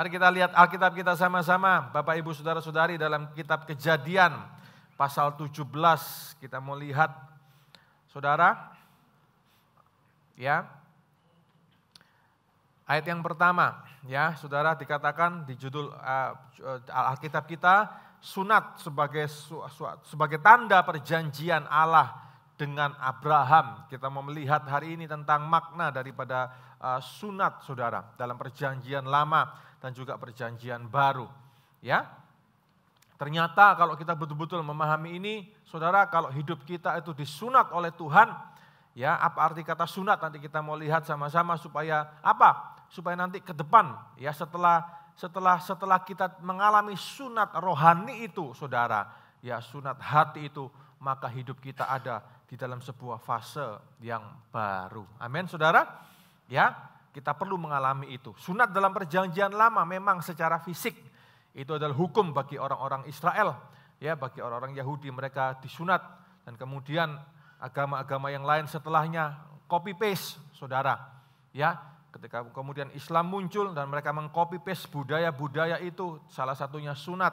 Mari kita lihat Alkitab kita sama-sama, Bapak Ibu Saudara-saudari, dalam kitab Kejadian pasal 17. Kita mau lihat, Saudara, ya. Ayat yang pertama, ya, Saudara, dikatakan di judul Alkitab kita, sunat sebagai tanda perjanjian Allah dengan Abraham. Kita mau melihat hari ini tentang makna daripada sunat, Saudara, dalam perjanjian lama dan juga perjanjian baru. Ya, ternyata kalau kita betul-betul memahami ini, Saudara, kalau hidup kita itu disunat oleh Tuhan, ya, apa arti kata sunat? Nanti kita mau lihat sama-sama supaya apa? Supaya nanti ke depan, ya, setelah kita mengalami sunat rohani itu, Saudara, ya, sunat hati itu, maka hidup kita ada di dalam sebuah fase yang baru. Amin, Saudara. Ya, kita perlu mengalami itu. Sunat dalam perjanjian lama memang secara fisik itu adalah hukum bagi orang-orang Israel, ya, bagi orang-orang Yahudi, mereka disunat, dan kemudian agama-agama yang lain setelahnya copy paste, Saudara. Ya, ketika kemudian Islam muncul dan mereka meng-copy paste budaya-budaya itu, salah satunya sunat.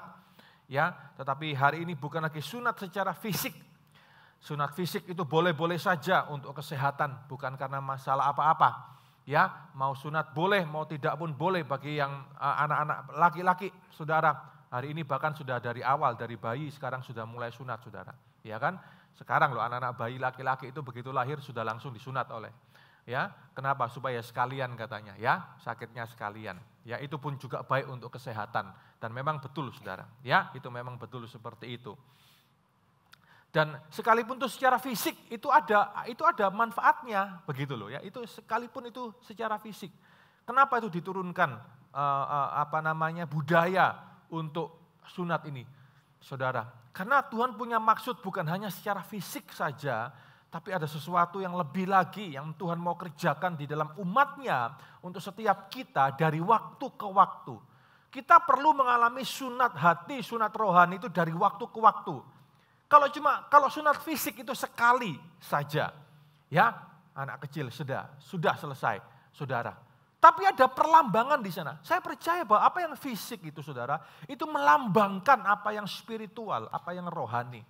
Ya, tetapi hari ini bukan lagi sunat secara fisik. Sunat fisik itu boleh-boleh saja untuk kesehatan, bukan karena masalah apa-apa. Ya, mau sunat boleh, mau tidak pun boleh bagi yang anak-anak laki-laki, Saudara. Hari ini bahkan sudah dari awal, dari bayi sekarang sudah mulai sunat, Saudara. Ya kan? Sekarang loh anak-anak bayi laki-laki itu begitu lahir sudah langsung disunat oleh. Ya, kenapa? Supaya sekalian katanya, ya, sakitnya sekalian. Ya, itu pun juga baik untuk kesehatan, dan memang betul, Saudara. Ya, itu memang betul seperti itu. Dan sekalipun itu secara fisik itu ada manfaatnya, begitu loh, ya. Itu sekalipun itu secara fisik. Kenapa itu diturunkan budaya untuk sunat ini, Saudara? Karena Tuhan punya maksud bukan hanya secara fisik saja, tapi ada sesuatu yang lebih lagi yang Tuhan mau kerjakan di dalam umatnya untuk setiap kita dari waktu ke waktu. Kita perlu mengalami sunat hati, sunat rohani itu dari waktu ke waktu. Kalau sunat fisik itu sekali saja, ya, anak kecil sudah selesai, Saudara. Tapi ada perlambangan di sana. Saya percaya bahwa apa yang fisik itu, Saudara, itu melambangkan apa yang spiritual, apa yang rohani.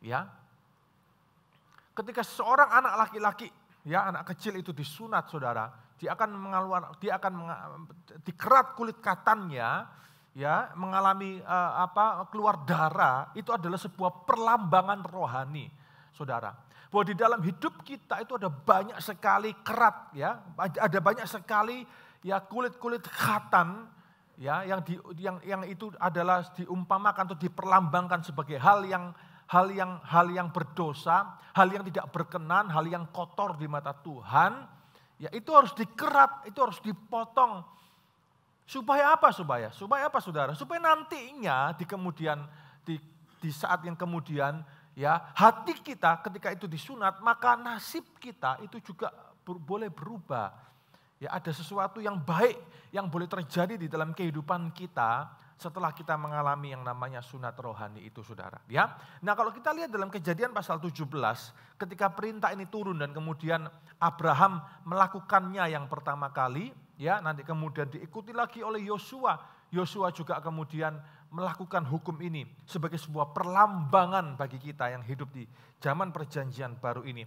Ya, ketika seorang anak laki-laki, ya, anak kecil itu disunat, Saudara, dia akan dikerat kulit katannya, ya, mengalami keluar darah, itu adalah sebuah perlambangan rohani, Saudara. Bahwa di dalam hidup kita itu ada banyak sekali kerat, ya, ada banyak sekali, ya, kulit-kulit khatan, ya, yang itu adalah diumpamakan atau diperlambangkan sebagai hal yang berdosa, hal yang tidak berkenan, hal yang kotor di mata Tuhan. Ya, itu harus dikerat, itu harus dipotong. Supaya apa, Saudara? Supaya nantinya di saat yang kemudian, ya, hati kita ketika itu disunat, maka nasib kita itu juga boleh berubah. Ya, ada sesuatu yang baik yang boleh terjadi di dalam kehidupan kita setelah kita mengalami yang namanya sunat rohani itu, Saudara. Ya. Nah, kalau kita lihat dalam Kejadian pasal 17, ketika perintah ini turun dan kemudian Abraham melakukannya yang pertama kali, ya, nanti kemudian diikuti lagi oleh Yosua. Yosua juga kemudian melakukan hukum ini sebagai sebuah perlambangan bagi kita yang hidup di zaman perjanjian baru ini.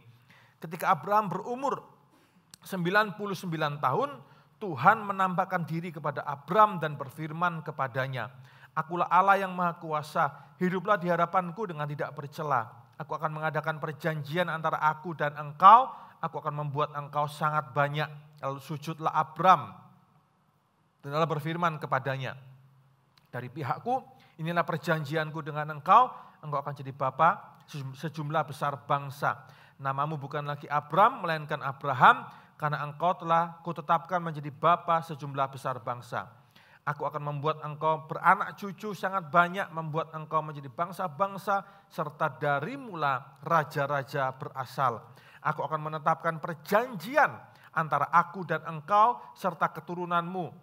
Ketika Abraham berumur 99 tahun, Tuhan menampakkan diri kepada Abram dan berfirman kepadanya, "Akulah Allah yang Maha Kuasa, hiduplah di hadapanku dengan tidak bercela. Aku akan mengadakan perjanjian antara aku dan engkau, aku akan membuat engkau sangat banyak." Lalu sujudlah Abram dan Allah berfirman kepadanya, "Dari pihakku, inilah perjanjianku dengan engkau akan jadi bapa sejumlah besar bangsa. Namamu bukan lagi Abram, melainkan Abraham, karena engkau telah kutetapkan menjadi bapa sejumlah besar bangsa. Aku akan membuat engkau beranak cucu sangat banyak, membuat engkau menjadi bangsa-bangsa, serta dari mula raja-raja berasal. Aku akan menetapkan perjanjian antara aku dan engkau serta keturunanmu.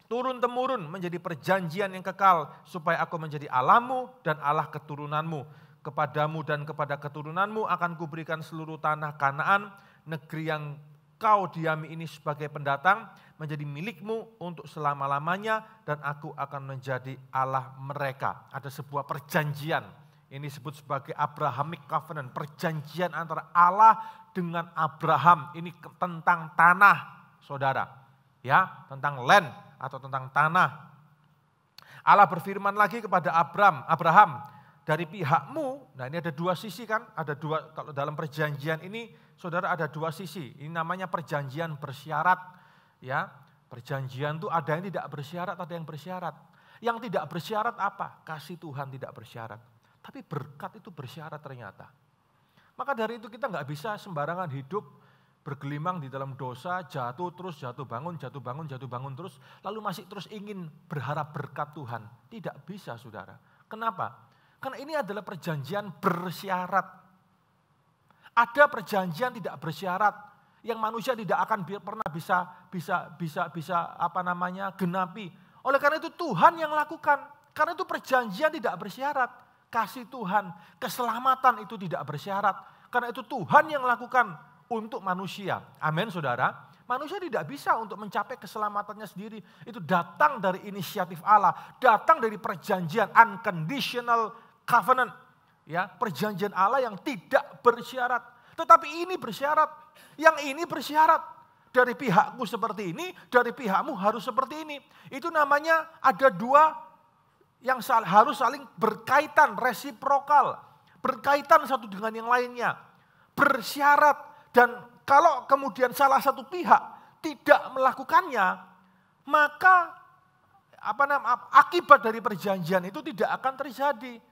Turun-temurun menjadi perjanjian yang kekal, supaya aku menjadi Allahmu dan Allah keturunanmu. Kepadamu dan kepada keturunanmu akan kuberikan seluruh tanah Kanaan, negeri yang kau diami ini sebagai pendatang menjadi milikmu untuk selama-lamanya dan aku akan menjadi Allah mereka. Ada sebuah perjanjian, ini disebut sebagai Abrahamic Covenant, perjanjian antara Allah dengan Abraham. Ini tentang tanah, saudara, ya, tentang land atau tentang tanah. Allah berfirman lagi kepada Abraham, dari pihakmu, nah ini ada dua sisi kan, ada dua, kalau dalam perjanjian ini saudara ada dua sisi, ini namanya perjanjian bersyarat. Ya, perjanjian itu ada yang tidak bersyarat, ada yang bersyarat. Yang tidak bersyarat apa? Kasih Tuhan tidak bersyarat. Tapi berkat itu bersyarat ternyata. Maka dari itu kita nggak bisa sembarangan hidup, bergelimang di dalam dosa, jatuh terus, jatuh bangun terus, lalu masih terus ingin berharap berkat Tuhan. Tidak bisa saudara. Kenapa? Karena ini adalah perjanjian bersyarat. Ada perjanjian tidak bersyarat yang manusia tidak akan pernah bisa genapi. Oleh karena itu Tuhan yang lakukan. Karena itu perjanjian tidak bersyarat. Kasih Tuhan, keselamatan itu tidak bersyarat. Karena itu Tuhan yang lakukan untuk manusia. Amin saudara. Manusia tidak bisa untuk mencapai keselamatannya sendiri. Itu datang dari inisiatif Allah. Datang dari perjanjian unconditional covenant, ya, perjanjian Allah yang tidak bersyarat. Tetapi ini bersyarat, yang ini bersyarat. Dari pihakku seperti ini, dari pihakmu harus seperti ini. Itu namanya ada dua yang harus saling berkaitan, resiprokal. Berkaitan satu dengan yang lainnya. Bersyarat, dan kalau kemudian salah satu pihak tidak melakukannya, maka akibat dari perjanjian itu tidak akan terjadi.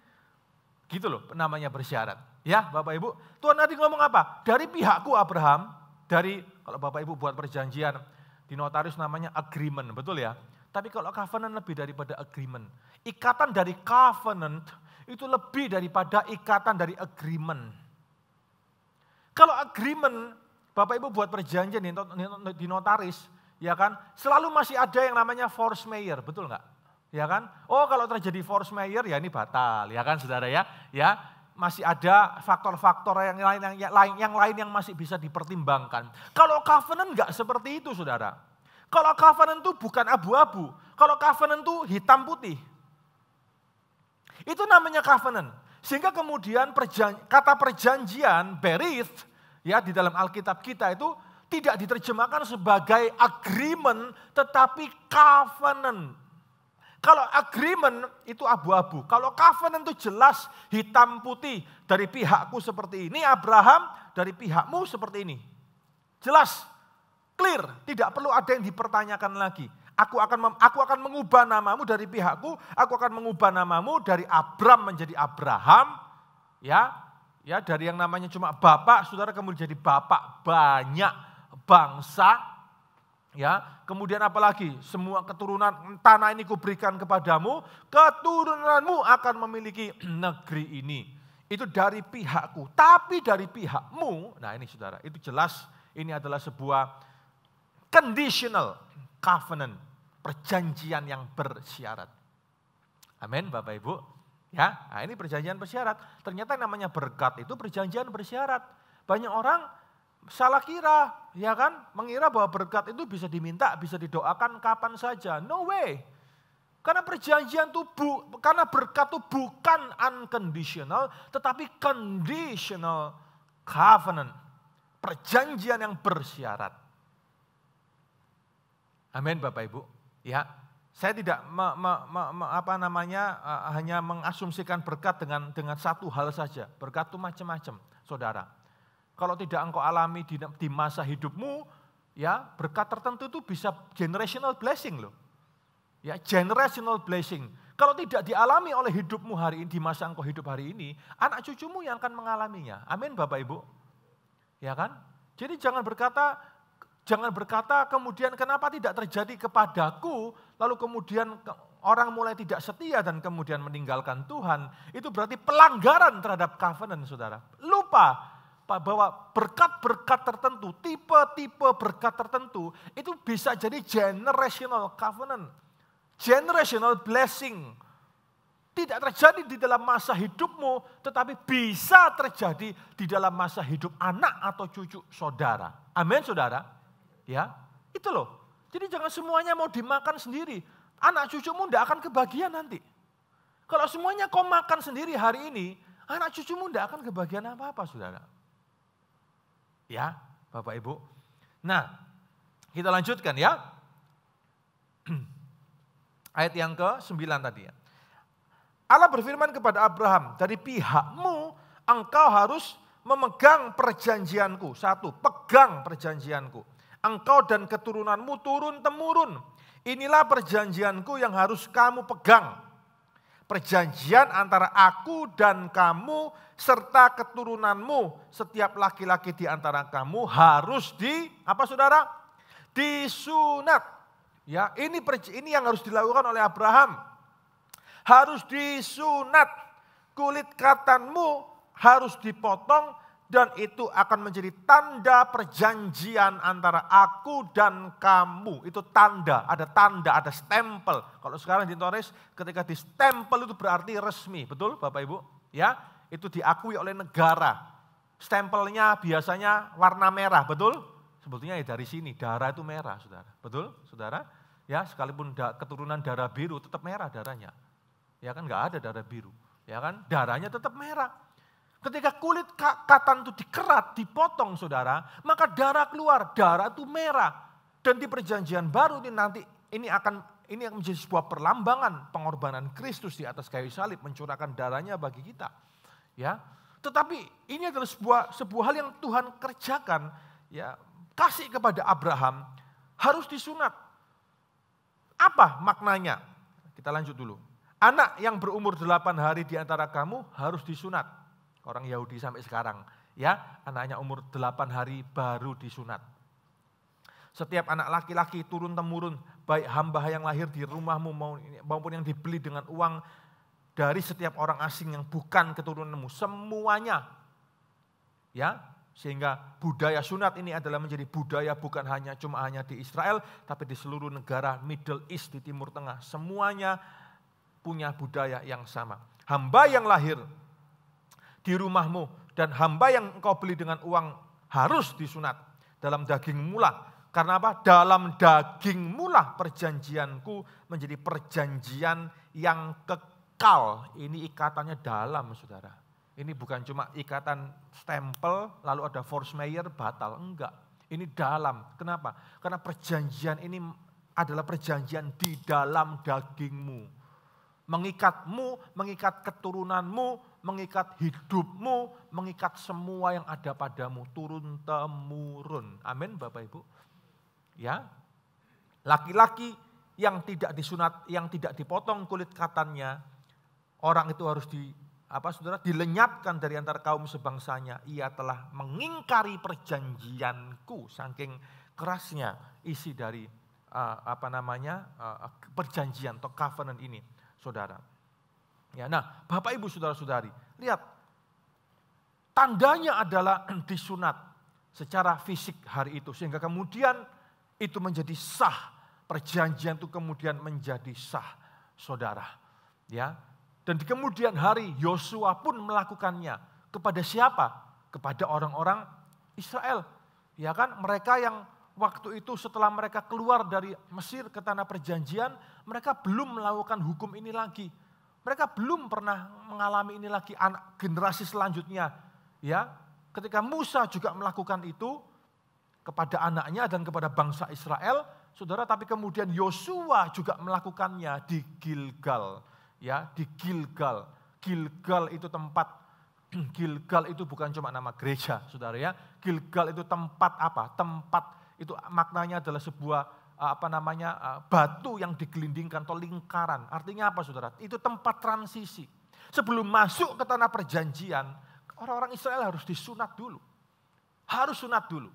Gitu loh namanya bersyarat. Ya Bapak Ibu, Tuhan tadi ngomong apa? Dari pihakku Abraham, kalau Bapak Ibu buat perjanjian, di notaris namanya agreement, betul ya? Tapi kalau covenant lebih daripada agreement. Ikatan dari covenant itu lebih daripada ikatan dari agreement. Kalau agreement, Bapak Ibu buat perjanjian di notaris, ya kan? Selalu masih ada yang namanya force majeure, betul nggak? Ya kan? Oh kalau terjadi force majeure ya ini batal, ya kan saudara ya? Ya masih ada faktor-faktor yang lain yang masih bisa dipertimbangkan. Kalau covenant nggak seperti itu saudara. Kalau covenant itu bukan abu-abu. Kalau covenant itu hitam putih. Itu namanya covenant. Sehingga kemudian kata perjanjian, berith, ya di dalam Alkitab kita itu tidak diterjemahkan sebagai agreement tetapi covenant. Kalau agreement itu abu-abu, kalau covenant itu jelas hitam putih, dari pihakku seperti ini, Abraham dari pihakmu seperti ini. Jelas, clear, tidak perlu ada yang dipertanyakan lagi. Aku akan mengubah namamu dari pihakku, aku akan mengubah namamu dari Abram menjadi Abraham, ya dari yang namanya cuma bapak, saudara kemudian jadi bapak banyak bangsa. Ya, kemudian apalagi semua keturunan tanah ini kuberikan kepadamu, keturunanmu akan memiliki negeri ini. Itu dari pihakku, tapi dari pihakmu, nah ini saudara, itu jelas ini adalah sebuah conditional covenant, perjanjian yang bersyarat. Amin Bapak Ibu. Ya, nah ini perjanjian bersyarat. Ternyata yang namanya berkat itu perjanjian bersyarat. Banyak orang salah kira, ya kan? Mengira bahwa berkat itu bisa diminta, bisa didoakan kapan saja. No way. Karena perjanjian itu karena berkat itu bukan unconditional, tetapi conditional covenant. Perjanjian yang bersyarat. Amin Bapak Ibu. Ya, saya tidak hanya mengasumsikan berkat dengan satu hal saja. Berkat itu macam-macam, saudara. Kalau tidak engkau alami di masa hidupmu, ya berkat tertentu itu bisa generational blessing loh. Ya, generational blessing. Kalau tidak dialami oleh hidupmu hari ini, di masa engkau hidup hari ini, anak cucumu yang akan mengalaminya. Amin Bapak Ibu. Ya kan? Jadi jangan berkata kemudian kenapa tidak terjadi kepadaku, lalu kemudian orang mulai tidak setia dan kemudian meninggalkan Tuhan. Itu berarti pelanggaran terhadap covenant saudara. Lupa bahwa berkat-berkat tertentu, tipe-tipe berkat tertentu, itu bisa jadi generational covenant, generational blessing. Tidak terjadi di dalam masa hidupmu, tetapi bisa terjadi di dalam masa hidup anak atau cucu saudara. Amin saudara. Ya, itu loh. Jadi jangan semuanya mau dimakan sendiri. Anak cucumu tidak akan kebagian nanti. Kalau semuanya kau makan sendiri hari ini, anak cucumu tidak akan kebagian apa-apa, saudara. Ya, Bapak Ibu. Nah, kita lanjutkan ya. Ayat yang ke-9 tadi ya. Allah berfirman kepada Abraham, dari pihakmu engkau harus memegang perjanjianku. 1, pegang perjanjianku. Engkau dan keturunanmu turun-temurun. Inilah perjanjianku yang harus kamu pegang. Perjanjian antara aku dan kamu serta keturunanmu. Setiap laki-laki di antara kamu harus apa saudara? Disunat. Ya, ini yang harus dilakukan oleh Abraham. Harus disunat, kulit katanmu harus dipotong dan itu akan menjadi tanda perjanjian antara aku dan kamu. Itu tanda, ada stempel. Kalau sekarang di Torres ketika di stempel itu berarti resmi, betul Bapak Ibu? Ya, itu diakui oleh negara. Stempelnya biasanya warna merah, betul? Sebetulnya ya dari sini, darah itu merah, saudara. Betul, saudara? Ya, sekalipun keturunan darah biru tetap merah darahnya. Ya kan nggak ada darah biru, ya kan darahnya tetap merah. Ketika kulit katan itu dikerat, dipotong saudara, maka darah keluar, darah itu merah. Dan di perjanjian baru ini nanti ini akan menjadi sebuah perlambangan pengorbanan Kristus di atas kayu salib mencurahkan darahnya bagi kita. Ya, tetapi ini adalah sebuah hal yang Tuhan kerjakan, ya kasih kepada Abraham harus disunat. Apa maknanya? Kita lanjut dulu. Anak yang berumur 8 hari di antara kamu harus disunat. Orang Yahudi sampai sekarang. Ya, anaknya umur 8 hari baru disunat. Setiap anak laki-laki turun-temurun, baik hamba yang lahir di rumahmu maupun yang dibeli dengan uang dari setiap orang asing yang bukan keturunanmu. Semuanya. Ya, sehingga budaya sunat ini adalah menjadi budaya bukan cuma hanya di Israel, tapi di seluruh negara Middle East di Timur Tengah. Semuanya punya budaya yang sama. Hamba yang lahir di rumahmu dan hamba yang engkau beli dengan uang harus disunat dalam dagingmu lah. Karena apa? Dalam dagingmu lah perjanjianku menjadi perjanjian yang kekal. Ini ikatannya dalam, saudara. Ini bukan cuma ikatan stempel lalu ada force majeure batal. Enggak. Ini dalam. Kenapa? Karena perjanjian ini adalah perjanjian di dalam dagingmu. Mengikatmu, mengikat keturunanmu, mengikat hidupmu, mengikat semua yang ada padamu, turun-temurun. Amin Bapak Ibu. Ya, laki-laki yang tidak disunat, yang tidak dipotong kulit katannya, orang itu harus dilenyapkan dari antara kaum sebangsanya. Ia telah mengingkari perjanjianku, saking kerasnya isi dari perjanjian atau covenant ini. Saudara. Ya, nah, Bapak Ibu saudara-saudari, lihat. Tandanya adalah disunat secara fisik hari itu sehingga kemudian itu menjadi sah. Perjanjian itu kemudian menjadi sah, Saudara. Ya. Dan di kemudian hari Yosua pun melakukannya kepada siapa? Kepada orang-orang Israel. Ya kan? Mereka yang waktu itu setelah mereka keluar dari Mesir ke tanah perjanjian, mereka belum melakukan hukum ini lagi. Mereka belum pernah mengalami ini lagi anak generasi selanjutnya. Ya, ketika Musa juga melakukan itu kepada anaknya dan kepada bangsa Israel, saudara, tapi kemudian Yosua juga melakukannya di Gilgal. Ya, di Gilgal. Gilgal itu Gilgal itu bukan cuma nama gereja, saudara ya. Gilgal itu tempat apa? Tempat itu maknanya adalah sebuah batu yang digelindingkan atau lingkaran. Artinya apa saudara? Itu tempat transisi. Sebelum masuk ke tanah perjanjian, orang-orang Israel harus disunat dulu. Harus sunat dulu.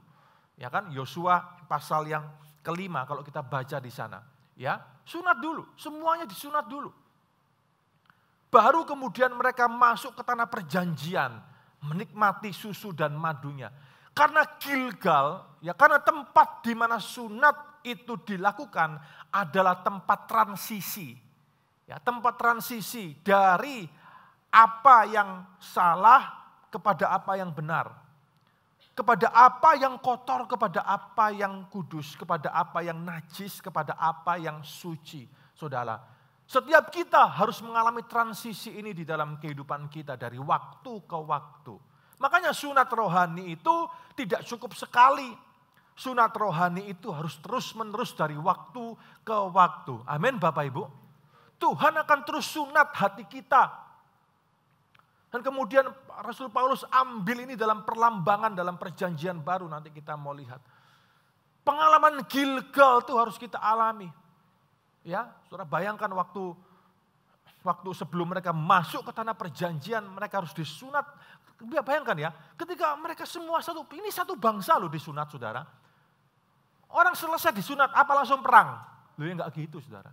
Ya kan? Yosua pasal yang kelima kalau kita baca di sana. Ya, sunat dulu. Semuanya disunat dulu. Baru kemudian mereka masuk ke tanah perjanjian. Menikmati susu dan madunya. Karena Gilgal, ya karena tempat di mana sunat itu dilakukan adalah tempat transisi. Ya, tempat transisi dari apa yang salah kepada apa yang benar. kepada apa yang kotor, kepada apa yang kudus, kepada apa yang najis, kepada apa yang suci. Saudara, setiap kita harus mengalami transisi ini di dalam kehidupan kita dari waktu ke waktu. Makanya sunat rohani itu tidak cukup sekali. Sunat rohani itu harus terus-menerus dari waktu ke waktu. Amin Bapak Ibu. Tuhan akan terus sunat hati kita. Dan kemudian Rasul Paulus ambil ini dalam perlambangan, dalam perjanjian baru nanti kita mau lihat. Pengalaman Gilgal itu harus kita alami. Ya, saudara bayangkan waktu sebelum mereka masuk ke tanah perjanjian, mereka harus disunat. Bayangkan ya, ketika mereka semua ini satu bangsa loh disunat saudara. Orang selesai disunat, apa langsung perang? Loh ya enggak gitu saudara.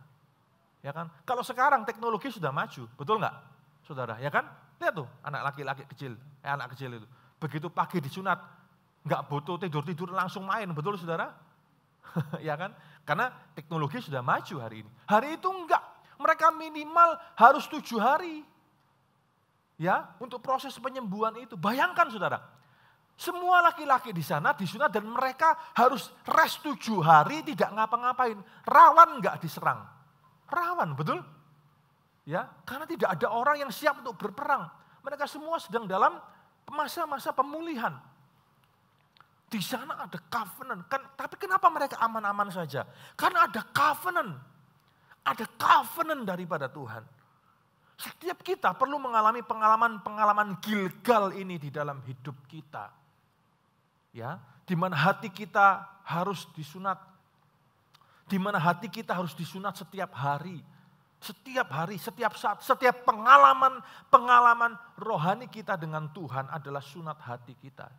Ya kan? Kalau sekarang teknologi sudah maju, betul enggak saudara? Ya kan? Lihat tuh anak laki-laki kecil, anak kecil itu. Begitu pagi disunat, enggak butuh tidur-tidur langsung main, betul saudara? Ya kan? Karena teknologi sudah maju hari ini. Hari itu enggak, mereka minimal harus 7 hari. Ya, untuk proses penyembuhan itu. Bayangkan saudara, semua laki-laki di sana disunat dan mereka harus rest 7 hari tidak ngapa-ngapain. Rawan enggak diserang? Rawan, betul? Ya, karena tidak ada orang yang siap untuk berperang. Mereka semua sedang dalam masa-masa pemulihan. Di sana ada covenant. Tapi kenapa mereka aman-aman saja? Karena ada covenant. Ada covenant daripada Tuhan. Setiap kita perlu mengalami pengalaman Gilgal ini di dalam hidup kita. Ya, di mana hati kita harus disunat. Di mana hati kita harus disunat setiap hari. Setiap hari, setiap saat, setiap pengalaman rohani kita dengan Tuhan adalah sunat hati kita.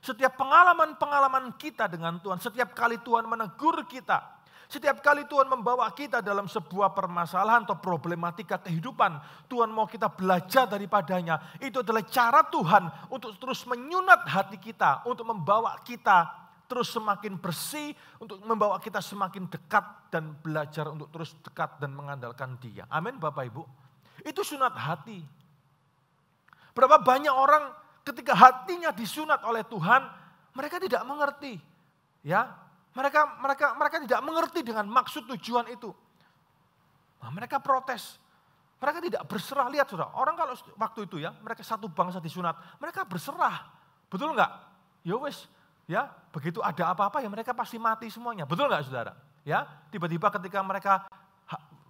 Setiap pengalaman kita dengan Tuhan, setiap kali Tuhan menegur kita, setiap kali Tuhan membawa kita dalam sebuah permasalahan atau problematika kehidupan, Tuhan mau kita belajar daripadanya. Itu adalah cara Tuhan untuk terus menyunat hati kita, untuk membawa kita terus semakin bersih, untuk membawa kita semakin dekat dan belajar untuk terus dekat dan mengandalkan Dia. Amin Bapak Ibu. Itu sunat hati. Berapa banyak orang ketika hatinya disunat oleh Tuhan, mereka tidak mengerti. Ya, mereka tidak mengerti dengan maksud tujuan itu. Nah, mereka protes. Mereka tidak berserah. Lihat saudara, orang kalau waktu itu ya, mereka satu bangsa disunat, mereka berserah. Betul enggak? Ya wes, ya, begitu ada apa-apa ya mereka pasti mati semuanya. Betul enggak saudara? Ya, tiba-tiba ketika mereka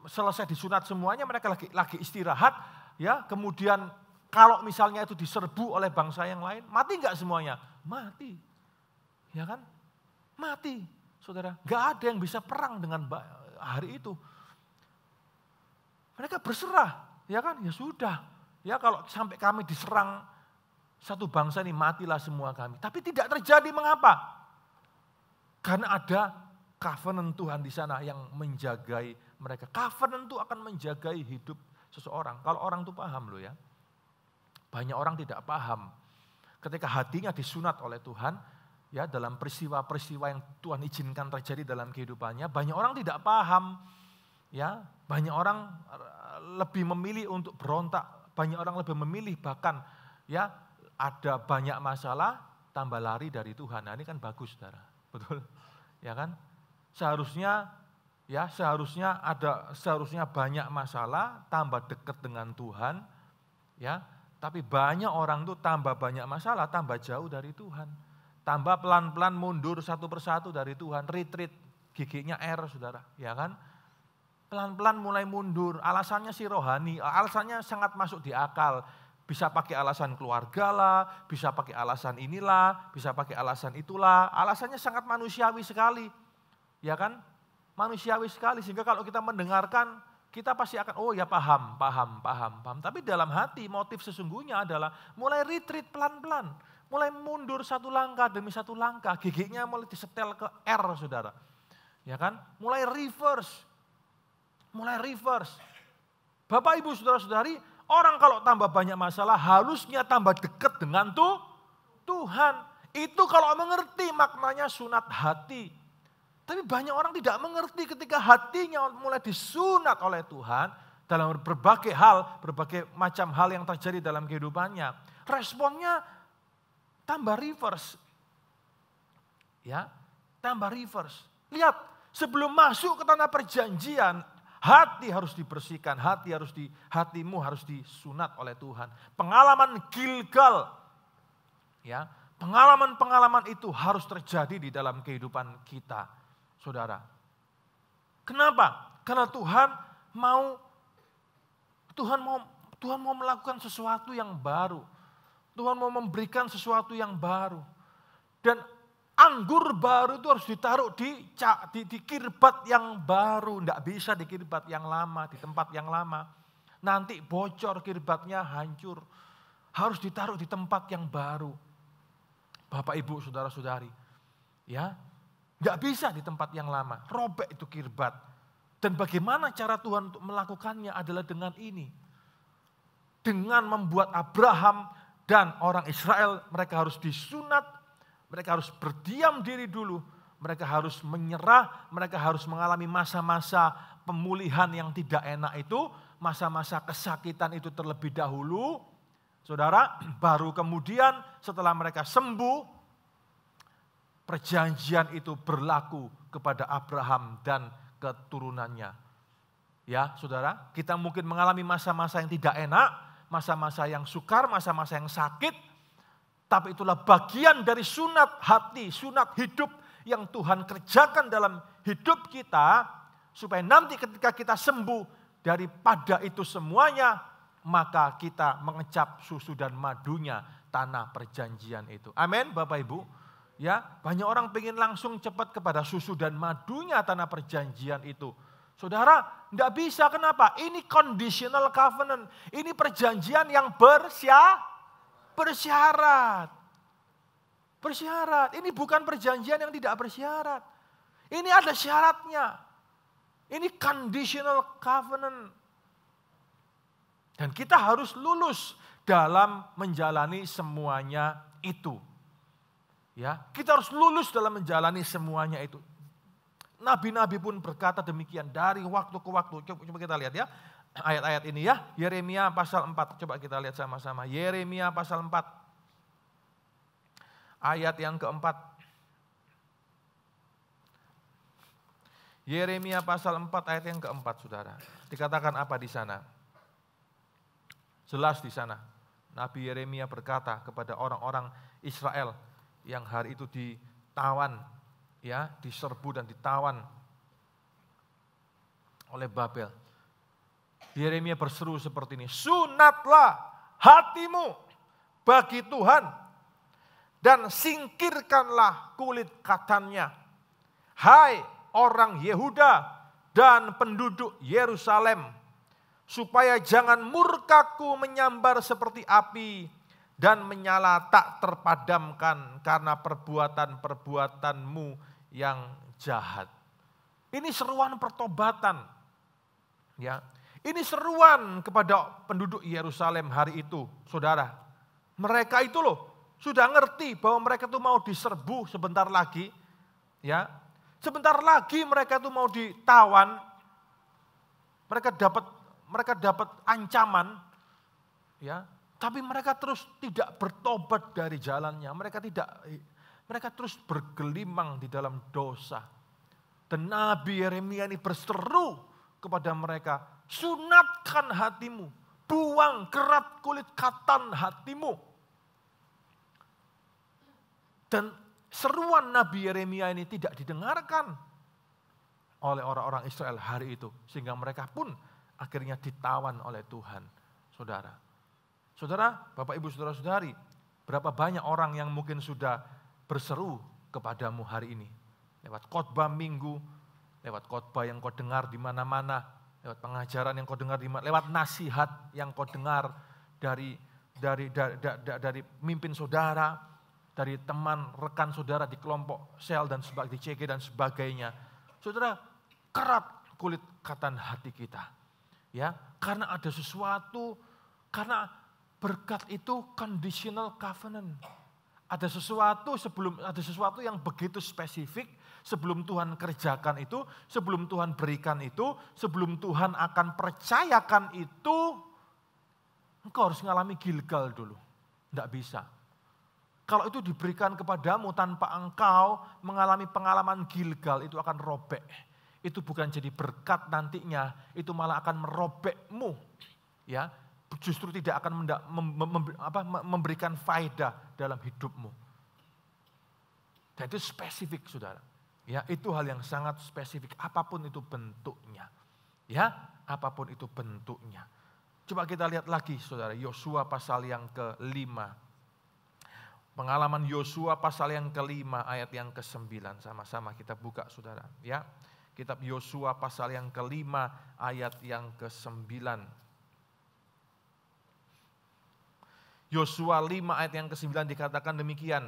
selesai disunat semuanya, mereka lagi istirahat, ya, kemudian kalau misalnya itu diserbu oleh bangsa yang lain, mati enggak semuanya? Mati. Ya kan? Mati, saudara. Enggak ada yang bisa perang dengan hari itu. Mereka berserah, ya kan? Ya sudah. Ya kalau sampai kami diserang satu bangsa ini, matilah semua kami. Tapi tidak terjadi, mengapa? Karena ada covenant Tuhan di sana yang menjagai mereka. Covenant itu akan menjagai hidup seseorang. Kalau orang itu paham loh ya. Banyak orang tidak paham. Ketika hatinya disunat oleh Tuhan, ya dalam peristiwa-peristiwa yang Tuhan izinkan terjadi dalam kehidupannya, banyak orang tidak paham. Ya, banyak orang lebih memilih untuk berontak, banyak orang lebih memilih bahkan ya ada banyak masalah tambah lari dari Tuhan. Nah, ini kan bagus Saudara. Betul? Ya kan? Seharusnya banyak masalah tambah dekat dengan Tuhan, ya. Tapi banyak orang tuh tambah banyak masalah, tambah jauh dari Tuhan. Tambah pelan-pelan mundur satu persatu dari Tuhan, retreat, giginya R Saudara, ya kan? Pelan-pelan mulai mundur, alasannya si rohani, alasannya sangat masuk di akal. Bisa pakai alasan keluarga lah, bisa pakai alasan inilah, bisa pakai alasan itulah. Alasannya sangat manusiawi sekali, ya kan? Manusiawi sekali, sehingga kalau kita mendengarkan, kita pasti akan, oh ya paham. Tapi dalam hati motif sesungguhnya adalah mulai retreat pelan-pelan. Mulai mundur satu langkah demi satu langkah. Giginya mulai disetel ke R Saudara. Ya kan? Mulai reverse. Bapak Ibu Saudara-saudari, orang kalau tambah banyak masalah harusnya tambah dekat dengan Tuhan. Itu kalau mengerti maknanya sunat hati. Tapi banyak orang tidak mengerti ketika hatinya mulai disunat oleh Tuhan dalam berbagai macam hal yang terjadi dalam kehidupannya. Responnya tambah reverse. Ya, tambah reverse. Lihat, sebelum masuk ke tanah perjanjian, hati harus dibersihkan, hatimu harus disunat oleh Tuhan. Pengalaman Gilgal, ya, pengalaman-pengalaman itu harus terjadi di dalam kehidupan kita, saudara. Kenapa? Karena Tuhan mau melakukan sesuatu yang baru. Tuhan mau memberikan sesuatu yang baru. Dan anggur baru itu harus ditaruh di kirbat yang baru. Tidak bisa di kirbat yang lama, di tempat yang lama. Nanti bocor kirbatnya, hancur. Harus ditaruh di tempat yang baru. Bapak, Ibu, saudara-saudari. Ya, tidak bisa di tempat yang lama. Robek itu kirbat. Dan bagaimana cara Tuhan untuk melakukannya adalah dengan ini. Dengan membuat Abraham dan orang Israel, mereka harus disunat. Mereka harus berdiam diri dulu, mereka harus menyerah, mereka harus mengalami masa-masa pemulihan yang tidak enak itu, masa-masa kesakitan itu terlebih dahulu. Saudara, baru kemudian setelah mereka sembuh, perjanjian itu berlaku kepada Abraham dan keturunannya. Ya, saudara, kita mungkin mengalami masa-masa yang tidak enak, masa-masa yang sukar, masa-masa yang sakit, tapi itulah bagian dari sunat hati, sunat hidup yang Tuhan kerjakan dalam hidup kita, supaya nanti ketika kita sembuh daripada itu semuanya, maka kita mengecap susu dan madunya tanah perjanjian itu. Amin, Bapak Ibu. Ya, banyak orang pengen langsung cepat kepada susu dan madunya tanah perjanjian itu. Saudara, tidak bisa. Kenapa? Ini conditional covenant. Ini perjanjian yang bersyarat. Bersyarat. Ini bukan perjanjian yang tidak bersyarat. Ini ada syaratnya. Ini conditional covenant. Dan kita harus lulus dalam menjalani semuanya itu. Ya, kita harus lulus dalam menjalani semuanya itu. Nabi-nabi pun berkata demikian dari waktu ke waktu. Coba kita lihat ya. Ayat-ayat ini ya, Yeremia pasal 4, coba kita lihat sama-sama. Yeremia pasal 4, ayat yang keempat. Yeremia pasal 4 ayat yang keempat, saudara. Dikatakan apa di sana? Jelas di sana. Nabi Yeremia berkata kepada orang-orang Israel yang hari itu ditawan, ya, diserbu dan ditawan oleh Babel. Yeremia berseru seperti ini, sunatlah hatimu bagi Tuhan dan singkirkanlah kulit katannya. Hai orang Yehuda dan penduduk Yerusalem, supaya jangan murkaku menyambar seperti api dan menyala tak terpadamkan karena perbuatan-perbuatanmu yang jahat. Ini seruan pertobatan. Ya. Ini seruan kepada penduduk Yerusalem hari itu, saudara. Mereka itu loh sudah ngerti bahwa mereka itu mau diserbu sebentar lagi, ya. Sebentar lagi mereka itu mau ditawan. Mereka dapat ancaman, ya. Tapi mereka terus tidak bertobat dari jalannya. Mereka terus bergelimang di dalam dosa. Dan Nabi Yeremia ini berseru kepada mereka, sunatkan hatimu, buang kerat kulit katan hatimu. Dan seruan Nabi Yeremia ini tidak didengarkan oleh orang-orang Israel hari itu. Sehingga mereka pun akhirnya ditawan oleh Tuhan. Saudara, Bapak Ibu Saudara-saudari, berapa banyak orang yang mungkin sudah berseru kepadamu hari ini. Lewat khotbah minggu, lewat khotbah yang kau dengar di mana-mana, lewat pengajaran yang kau dengar di mana, lewat nasihat yang kau dengar dari mimpin saudara, dari teman, rekan saudara di kelompok sel dan di CG dan sebagainya. Saudara, kerat kulit katan hati kita. Ya, karena ada sesuatu, karena berkat itu conditional covenant. Ada sesuatu yang begitu spesifik sebelum Tuhan kerjakan itu, sebelum Tuhan berikan itu, sebelum Tuhan akan percayakan itu, engkau harus mengalami Gilgal dulu. Tidak bisa. Kalau itu diberikan kepadamu tanpa engkau mengalami pengalaman Gilgal, itu akan robek. Itu bukan jadi berkat nantinya, itu malah akan merobekmu. Ya, justru tidak akan memberikan faedah dalam hidupmu. Dan itu spesifik, saudara. Ya, itu hal yang sangat spesifik, apapun itu bentuknya. Ya, apapun itu bentuknya. Coba kita lihat lagi, saudara, Yosua pasal yang ke-5. Pengalaman Yosua pasal yang ke-5 ayat yang ke-9. Sama-sama kita buka, saudara. Ya, kitab Yosua pasal yang ke-5 ayat yang ke-9. Yosua 5 ayat yang ke-9 dikatakan demikian.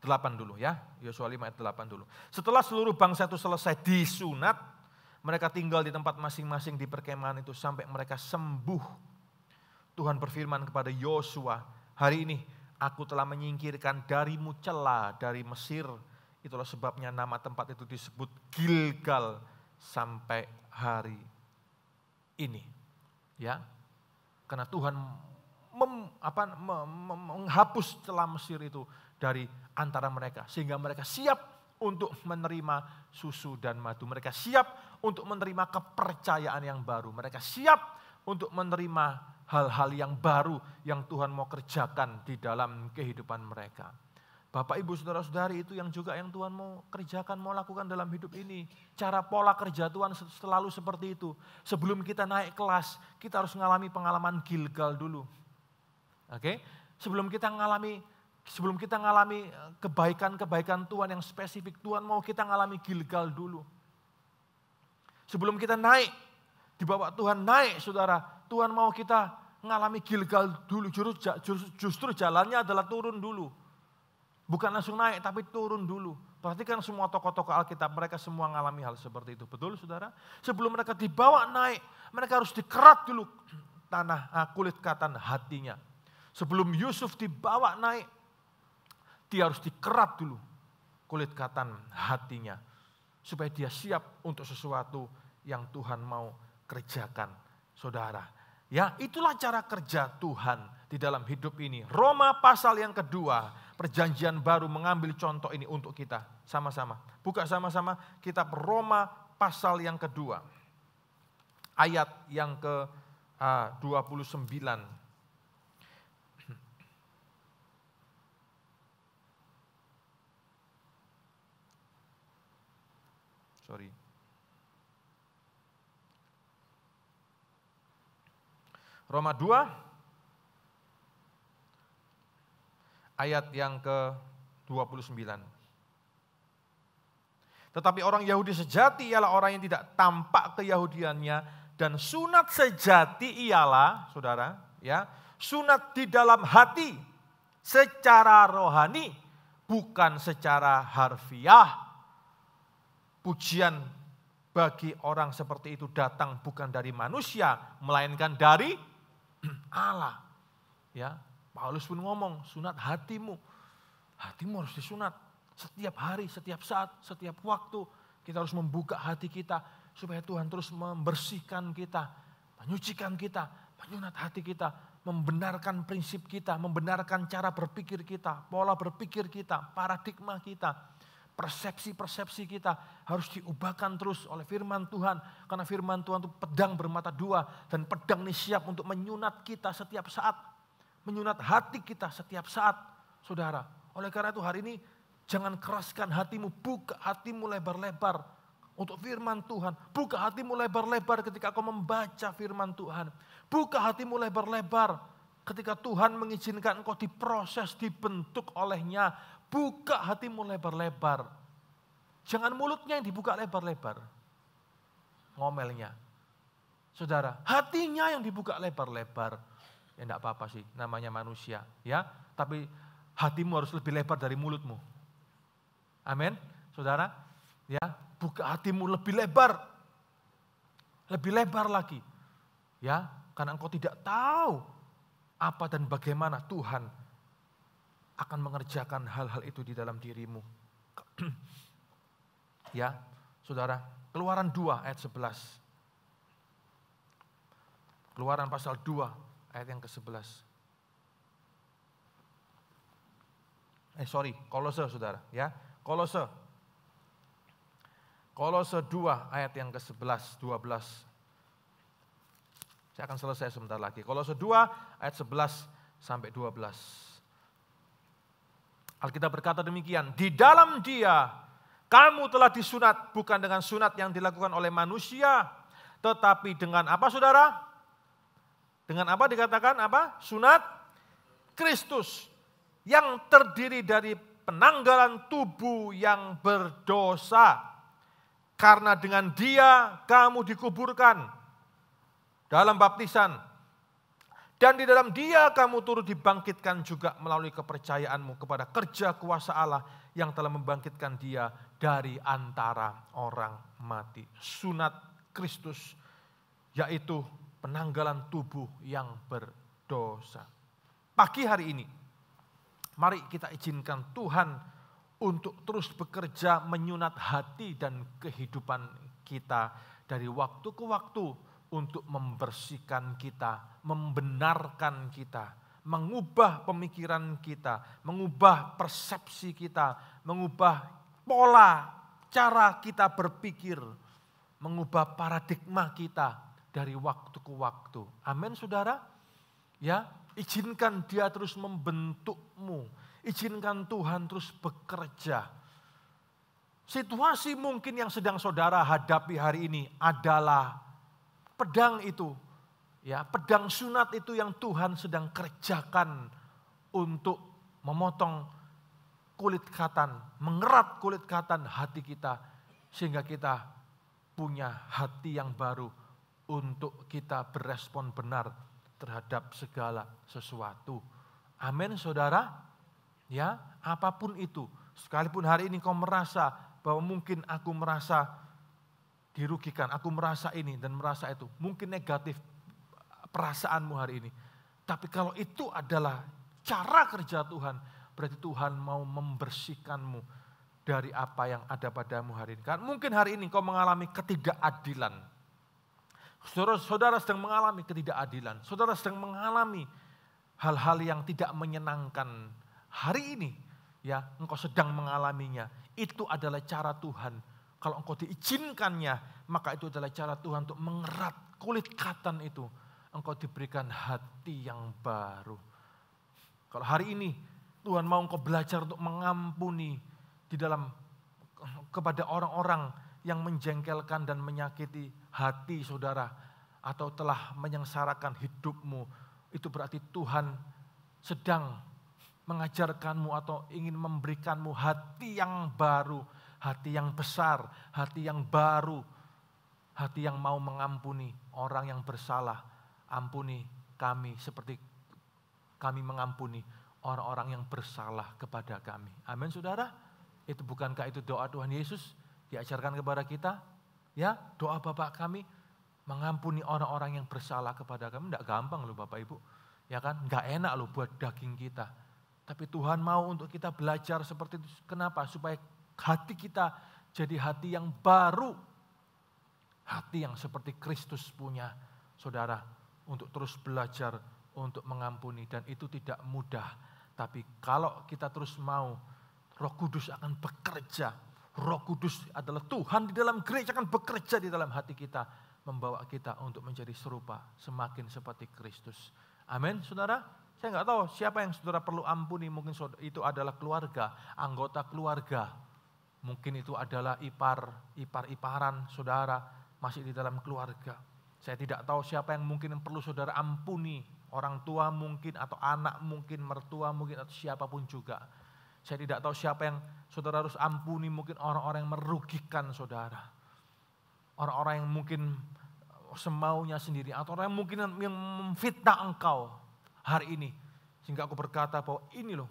Delapan dulu ya, Yosua 5 ayat 8 dulu. Setelah seluruh bangsa itu selesai disunat, mereka tinggal di tempat masing-masing di perkemahan itu sampai mereka sembuh. Tuhan berfirman kepada Yosua, hari ini aku telah menyingkirkan darimu celah dari Mesir. Itulah sebabnya nama tempat itu disebut Gilgal sampai hari ini. Ya, karena Tuhan menghapus celah Mesir itu dari antara mereka. Sehingga mereka siap untuk menerima susu dan madu. Mereka siap untuk menerima kepercayaan yang baru. Mereka siap untuk menerima hal-hal yang baru yang Tuhan mau kerjakan di dalam kehidupan mereka. Bapak, Ibu, Saudara-saudari, itu yang juga yang Tuhan mau kerjakan, mau lakukan dalam hidup ini. Cara pola kerja Tuhan selalu seperti itu. Sebelum kita naik kelas, kita harus mengalami pengalaman Gilgal dulu. Oke? Sebelum kita ngalami kebaikan-kebaikan Tuhan yang spesifik, Tuhan mau kita ngalami Gilgal dulu. Sebelum kita naik, dibawa Tuhan naik, saudara, Tuhan mau kita ngalami Gilgal dulu. Justru jalannya adalah turun dulu. Bukan langsung naik, tapi turun dulu. Perhatikan semua tokoh-tokoh Alkitab, mereka semua ngalami hal seperti itu. Betul, saudara? Sebelum mereka dibawa naik, mereka harus dikerat dulu kulit katan hatinya. Sebelum Yusuf dibawa naik, dia harus dikerat dulu kulit katan hatinya. Supaya dia siap untuk sesuatu yang Tuhan mau kerjakan, saudara. Ya, itulah cara kerja Tuhan di dalam hidup ini. Roma pasal yang kedua, perjanjian baru mengambil contoh ini untuk kita. Sama-sama, buka sama-sama kitab Roma pasal yang kedua. Ayat yang ke-29. Sorry. Roma 2 ayat yang ke-29. Tetapi orang Yahudi sejati ialah orang yang tidak tampak keyahudiannya, dan sunat sejati ialah, saudara, ya, sunat di dalam hati secara rohani, bukan secara harfiah. Pujian bagi orang seperti itu datang bukan dari manusia, melainkan dari Allah. Ya, Paulus pun ngomong, sunat hatimu. Hatimu harus disunat setiap hari, setiap saat, setiap waktu. Kita harus membuka hati kita supaya Tuhan terus membersihkan kita, menyucikan kita, menyunat hati kita, membenarkan prinsip kita, membenarkan cara berpikir kita, pola berpikir kita, paradigma kita. Persepsi-persepsi kita harus diubahkan terus oleh firman Tuhan. Karena firman Tuhan itu pedang bermata dua. Dan pedang ini siap untuk menyunat kita setiap saat. Menyunat hati kita setiap saat, saudara. Oleh karena itu hari ini jangan keraskan hatimu. Buka hatimu lebar-lebar untuk firman Tuhan. Buka hatimu lebar-lebar ketika kau membaca firman Tuhan. Buka hatimu lebar-lebar ketika Tuhan mengizinkan engkau diproses, dibentuk olehnya. Buka hatimu lebar-lebar. Jangan mulutnya yang dibuka lebar-lebar. Ngomelnya. Saudara, hatinya yang dibuka lebar-lebar. Ya enggak apa-apa sih, namanya manusia. Ya, tapi hatimu harus lebih lebar dari mulutmu. Amin, saudara. Ya, buka hatimu lebih lebar. Lebih lebar lagi. Ya, karena engkau tidak tahu apa dan bagaimana Tuhan akan mengerjakan hal-hal itu di dalam dirimu. Ya, saudara, Keluaran 2 ayat 11. Keluaran pasal 2 ayat yang ke-11. Kolose saudara ya. Kolose 2 ayat yang ke-11, 12. Saya akan selesai sebentar lagi. Kolose 2 ayat 11 sampai 12. Alkitab berkata demikian, di dalam Dia kamu telah disunat bukan dengan sunat yang dilakukan oleh manusia, tetapi dengan apa saudara? Dengan apa dikatakan apa? Sunat Kristus yang terdiri dari penanggalan tubuh yang berdosa. Karena dengan Dia kamu dikuburkan dalam baptisan. Dan di dalam Dia kamu turut dibangkitkan juga melalui kepercayaanmu kepada kerja kuasa Allah yang telah membangkitkan Dia dari antara orang mati. Sunat Kristus, yaitu penanggalan tubuh yang berdosa. Pagi hari ini, mari kita izinkan Tuhan untuk terus bekerja menyunat hati dan kehidupan kita dari waktu ke waktu untuk membersihkan kita, membenarkan kita, mengubah pemikiran kita, mengubah persepsi kita, mengubah pola cara kita berpikir, mengubah paradigma kita dari waktu ke waktu. Amin saudara. Ya, izinkan Dia terus membentukmu. Izinkan Tuhan terus bekerja. Situasi mungkin yang sedang saudara hadapi hari ini adalah pedang itu. Ya, pedang sunat itu yang Tuhan sedang kerjakan untuk memotong kulit katan, mengerat kulit katan hati kita sehingga kita punya hati yang baru untuk kita berespon benar terhadap segala sesuatu. Amin saudara. Ya, apapun itu, sekalipun hari ini kau merasa bahwa mungkin aku merasa dirugikan, aku merasa ini dan merasa itu, mungkin negatif perasaanmu hari ini. Tapi kalau itu adalah cara kerja Tuhan, berarti Tuhan mau membersihkanmu dari apa yang ada padamu hari ini. Kan mungkin hari ini kau mengalami ketidakadilan. Saudara sedang mengalami ketidakadilan. Saudara sedang mengalami hal-hal yang tidak menyenangkan. Hari ini ya engkau sedang mengalaminya. Itu adalah cara Tuhan. Kalau engkau diizinkannya, maka itu adalah cara Tuhan untuk mengerat kulit katan itu. Engkau diberikan hati yang baru. Kalau hari ini Tuhan mau engkau belajar untuk mengampuni di dalam kepada orang-orang yang menjengkelkan dan menyakiti hati saudara atau telah menyengsarakan hidupmu, itu berarti Tuhan sedang mengajarkanmu atau ingin memberikanmu hati yang baru, hati yang besar, hati yang baru, hati yang mau mengampuni orang yang bersalah. Ampuni kami seperti kami mengampuni orang-orang yang bersalah kepada kami. Amin saudara. Itu bukankah itu doa Tuhan Yesus diajarkan kepada kita? Ya, doa Bapa kami mengampuni orang-orang yang bersalah kepada kami. Tidak gampang loh Bapak Ibu. Ya kan, enggak enak loh buat daging kita. Tapi Tuhan mau untuk kita belajar seperti itu. Kenapa? Supaya hati kita jadi hati yang baru. Hati yang seperti Kristus punya, saudara. Untuk terus belajar, untuk mengampuni. Dan itu tidak mudah. Tapi kalau kita terus mau, Roh Kudus akan bekerja. Roh Kudus adalah Tuhan di dalam gereja akan bekerja di dalam hati kita. Membawa kita untuk menjadi serupa, semakin seperti Kristus. Amin, saudara. Saya nggak tahu siapa yang saudara perlu ampuni. Mungkin itu adalah keluarga, anggota keluarga. Mungkin itu adalah ipar-iparan saudara masih di dalam keluarga. Saya tidak tahu siapa yang mungkin perlu saudara ampuni. Orang tua mungkin, atau anak mungkin, mertua mungkin, atau siapapun juga. Saya tidak tahu siapa yang saudara harus ampuni, mungkin orang-orang yang merugikan saudara. Orang-orang yang mungkin semaunya sendiri, atau orang yang mungkin yang memfitnah engkau hari ini. Sehingga aku berkata bahwa ini loh,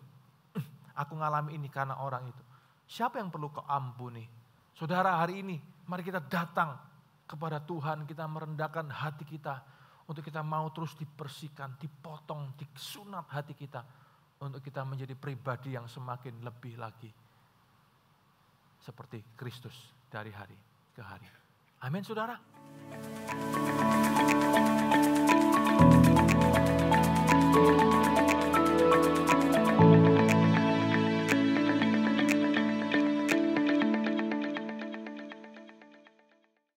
aku ngalami ini karena orang itu. Siapa yang perlu kau ampuni? Saudara hari ini, mari kita datang kepada Tuhan, kita merendahkan hati kita. Untuk kita mau terus dibersihkan, dipotong, disunat hati kita. Untuk kita menjadi pribadi yang semakin lebih lagi seperti Kristus dari hari ke hari. Amin saudara.